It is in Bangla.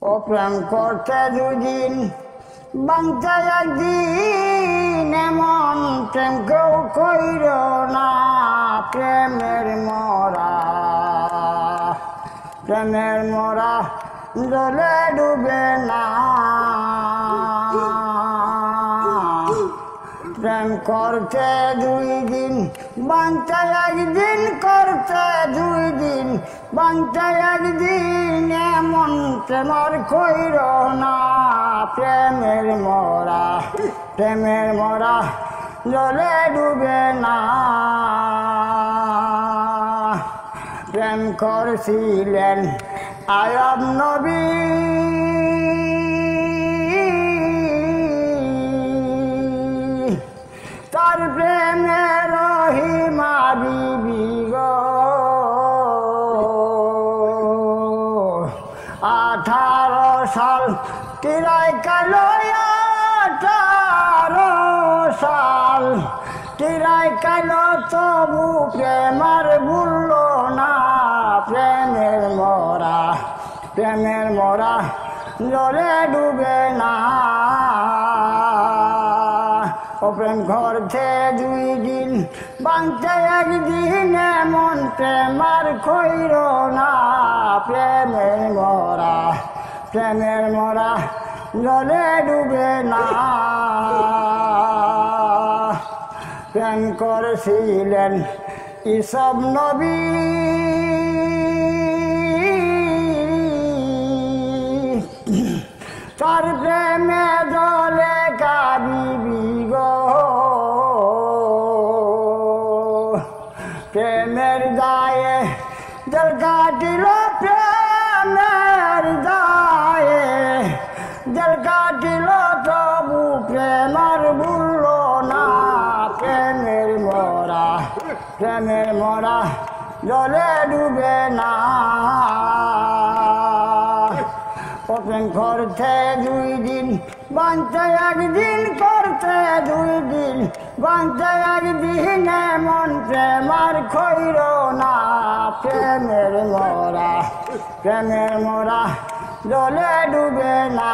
ও প্রেম করতে দুদিন বাংতে একদিন এমন প্রেম কেউ কইর না প্রেমের মরা জলে ডুবে না প্রেম করতে দুই দিন বাংতে একদিন করতে দুই দিন বাংতে একদিন এমন প্রেমর কইর না প্রেমের মরা জলে ডুবে না প্রেম করছিলেন আয়ব নবী তার প্রেমে রহিমা বিবি গো 18 সাল তিরাই কালো 18 সাল তিরাই কালো তবু প্রেমার ভুলল না প্রেমের মরা জলে ডুবে না ও প্রেম করতে দুই দিন বাংতে একদিন এমন প্রেমার কইর না প্রেমের মরা জলে ডুবে না প্রেম করেছিলেন ঈসব নবী তার প্রেমে জলে কাবিবি গো প্রেমের দায়ে জল কাটিল প্রেমের দায়ে জল কাটিল তবু প্রেমার ভুলল না প্রেমের মরা জলে ডুবে না প্রেম করতে দুই দিন বাংতে একদিন করতে দুই দিন বাংতে একদিন এমন প্রেমার কইর না প্রেমের মরা জলে ডুবে না